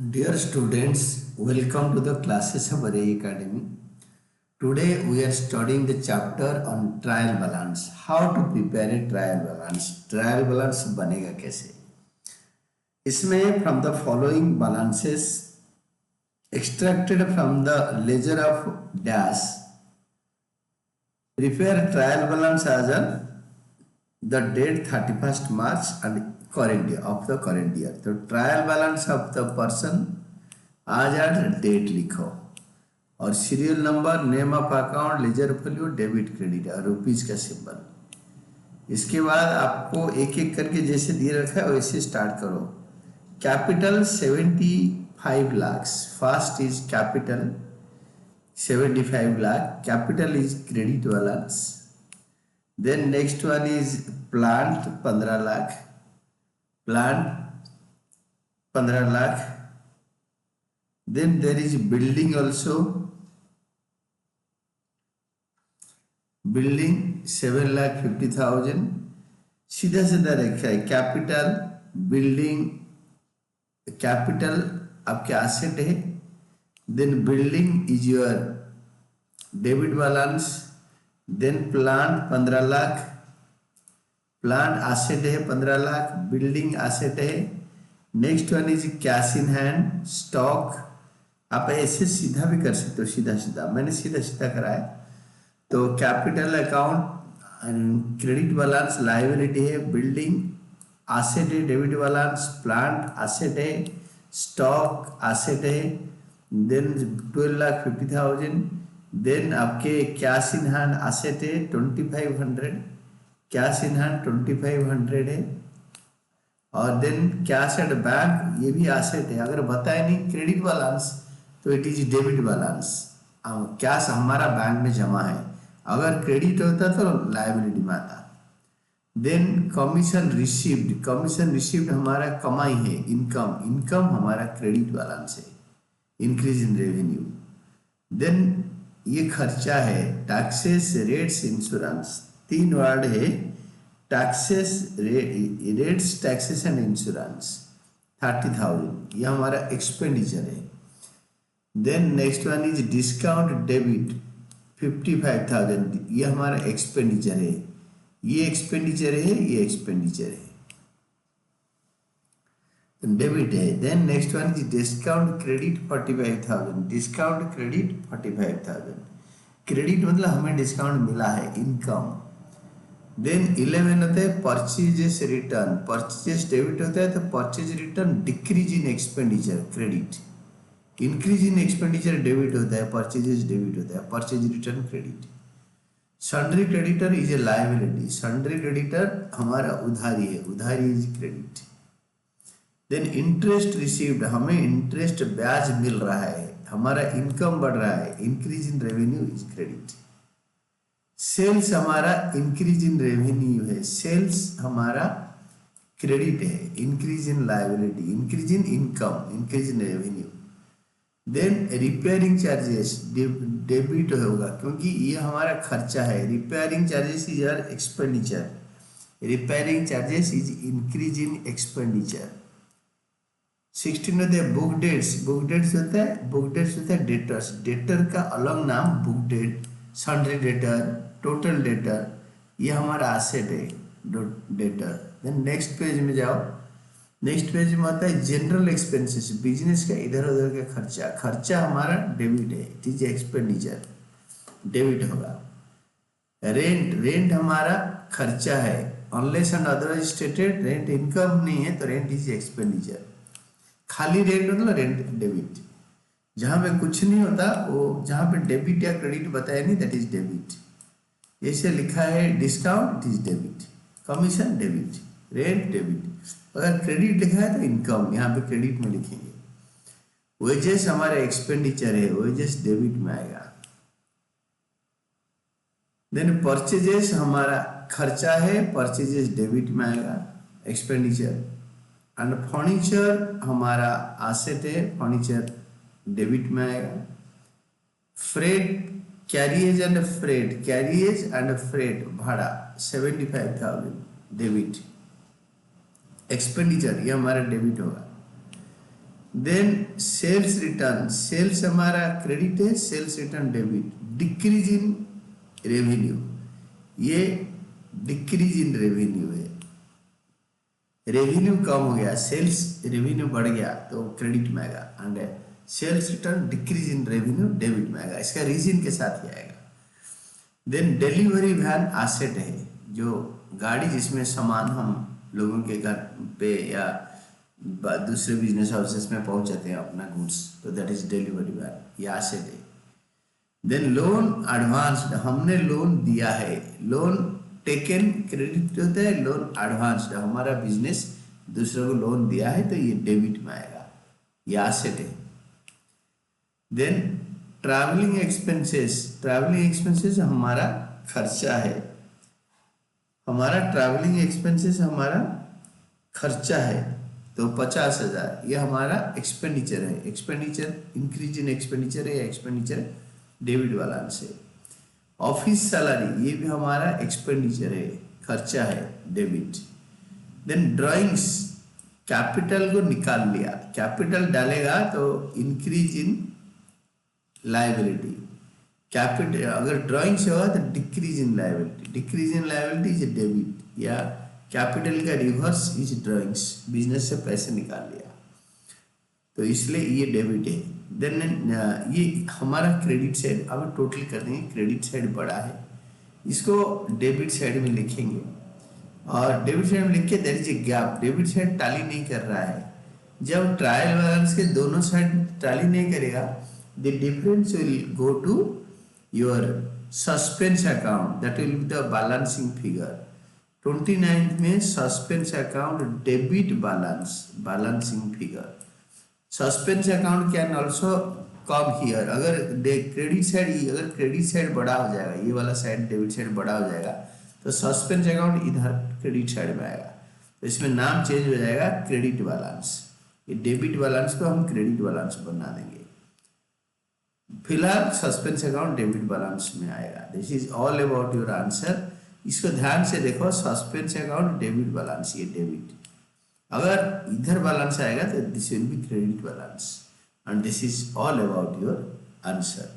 Dear students, welcome to the classes of Array Academy. Today we are studying the chapter on trial balance. How to prepare a trial balance. Trial balance बनेगा कैसे? इसमें from the following balances extracted from the ledger of dash, prepare trial balance as on the date 31st March and current year of the current year. तो trial balance of the person आज at date लिखो और serial number, name of account, ledger value, debit credit और rupees का symbol. इसके बाद आपको एक एक करके जैसे दिए रखा है वैसे स्टार्ट करो। Capital 75 lakhs, first is capital 75 lakh, capital is credit balance. Then next one is plant 15 lakh, plant 15 lakh. Then there is building also, building 7,50,000. सीधा सीधा रखा है कैपिटल, बिल्डिंग, कैपिटल आपके एसेट है, then building is your debit balance, then plant 15 lakh, plant asset है 15 lakh, building asset है। Next one is cash in hand, stock. आप ऐसे सीधा भी कर सकते हो, सीधा सीधा, मैंने सीधा सीधा कराया। तो capital account, credit balance liability है, बिल्डिंग एसेट है, डेबिट बैलेंस, प्लांट एसेट है, स्टॉक एसेट है, देन 12,50,000। देन आपके कैश इन हैंड एसेट है 2500, कैश इन हैंड 2500 है। और देन कैश एट बैंक, ये भी एसेट है। अगर बताए नहीं क्रेडिट बैलेंस तो it is debit balance, cash हमारा बैंक में जमा है। अगर क्रेडिट होता तो लायबिलिटी में आता। Then commission received, commission received हमारा कमाई है, इनकम, इनकम हमारा क्रेडिट बैलेंस है, इंक्रीज इन रेवेन्यू। देन ये खर्चा है, टैक्सेस, रेट्स, इंश्योरेंस। तीन वर्ड है, taxes, rates, taxes and insurance. 30,000 ये हमारा एक्सपेंडिचर है। Then next one is discount debit 55,000, ये हमारा एक्सपेंडिचर है, ये एक्सपेंडिचर है, ये एक्सपेंडिचर है, डेबिट है। Then next one is discount credit 45,000, discount credit 45,000। Credit मतलब हमें डिस्काउंट मिला है, इनकम। देन 11 होता है परचेजेस रिटर्न, परचेजेस डेबिट होता है तो purchase return decrease in expenditure credit, increase in expenditure debit होता है, परचेजेस डेबिट होता है, purchase return credit. Sundry creditor is a liability, sundry creditor हमारा उधारी है, उधारी is credit. Then interest received, हमें इंटरेस्ट ब्याज मिल रहा है, हमारा इनकम बढ़ रहा है, increase in revenue is credit. Sales हमारा इंक्रीज इन रेवेन्यू है, सेल्स हमारा क्रेडिट है, increase in liability, increase in income, increase in revenue. Then repairing charges debit होगा क्योंकि ये हमारा खर्चा है, repairing charges is our expenditure, repairing charges is increase in expenditure. 16 होते हैं बुक डेट्स, बुक डेट्स होता है, बुक डेट्स होता है डेटर्स, डेटर का अलग नाम book debt, sundry debtor, total debtor, ये हमारा एसेट है डेटर। देन नेक्स्ट पेज में जाओ, नेक्स्ट पेज में आता है जनरल एक्सपेंसेस, बिजनेस का इधर उधर का खर्चा, खर्चा हमारा डेबिट है, इट इज एक्सपेंडिचर, डेबिट होगा। रेंट, रेंट हमारा खर्चा है, unless and otherwise stated, rent income नहीं है तो रेंट इज एक्सपेंडिचर। खाली रेंट मतलब रेंट डेबिट, जहां पे कुछ नहीं होता वो, जहां पे डेबिट या क्रेडिट बताया नहीं दैट इज डेबिट। जैसे लिखा है discount it is debit, commission debit, rent debit. अगर क्रेडिट लिखा है तो इनकम, यहाँ पे क्रेडिट में लिखेंगे। वेजेस हमारा एक्सपेंडिचर है, वेजेस डेबिट में आएगा। देन परचेजेस हमारा खर्चा है, परचेजेस डेबिट में आएगा, एक्सपेंडिचर। एंड फर्नीचर हमारा एसेट है, फर्नीचर डेबिट में आएगा। Freight, carriage and freight, carriage and freight भाड़ा 75,000 डेबिट, एक्सपेंडिचर ये हमारा डेबिट होगा। देन सेल्स रिटर्न, सेल्स हमारा क्रेडिट है, sales return debit. Decrease in revenue, ये डिक्रीज इन रेवेन्यू है, रेवेन्यू कम हो गया, सेल्स रेवेन्यू बढ़ गया तो क्रेडिट में आएगा, and sales return decrease in revenue debit में आएगा, इसका रीजन के साथ ही आएगा। देन डिलीवरी वैन एसेट है, जो गाड़ी जिसमें सामान हम लोगों के घर पे या दूसरे बिजनेस हाउसेस में पहुंचाते हैं अपना गुड्स, तो दैट इज डिलीवरी वैन, ये एसेट है। देन लोन एडवांस्ड, हमने लोन दिया है, लोन टेकन क्रेडिट होता है, लोन एडवांस्ड हमारा बिजनेस दूसरों को लोन दिया है तो ये डेबिट में आएगा, ये एसेट है। Then travelling expenses, travelling expenses हमारा खर्चा है, हमारा ट्रैवलिंग एक्सपेंसेस हमारा खर्चा है, तो 50,000 ये हमारा एक्सपेंडिचर है, एक्सपेंडिचर इंक्रीज इन एक्सपेंडिचर है, एक्सपेंडिचर डेबिट बैलेंस है। ऑफिस सैलरी, ये भी हमारा एक्सपेंडिचर है, खर्चा है, डेबिट। देन ड्राइंग्स, कैपिटल को निकाल लिया, कैपिटल डालेगा तो इंक्रीज इन लायबिलिटी, कैपिटल अगर ड्राइंग से होगा तो decrease in liability, decrease in liability is debit, या कैपिटल का रिवर्स इज ड्राइंग्स, बिजनेस से पैसे निकाल लिया तो इसलिए ये डेबिट है। देन ये हमारा क्रेडिट साइड, अब टोटल कर देंगे, क्रेडिट साइड बड़ा है, इसको डेबिट साइड में लिखेंगे, और डेबिट साइड में लिख के there is a gap, debit side tally नहीं कर रहा है, जब ट्रायल बैलेंस के दोनों साइड टैली नहीं करेगा, the difference will go to your suspense account, that will be the balancing figure. 29th में suspense account debit balance, balancing figure, suspense account can also come here, अगर credit side, अगर credit side बड़ा हो जाएगा, ये वाला side debit side बड़ा हो जाएगा तो सस्पेंस अकाउंट इधर क्रेडिट साइड में आएगा, तो इसमें नाम चेंज हो जाएगा क्रेडिट बैलेंस, ये डेबिट बैलेंस को हम क्रेडिट बैलेंस बना देंगे। फिलहाल सस्पेंस अकाउंट डेबिट बैलेंस में आएगा। This is all about your answer, इसको ध्यान से देखो, सस्पेंस अकाउंट डेबिट बैलेंस, ये डेबिट, अगर इधर बैलेंस आएगा तो this will be credit balance, and this is all about your answer.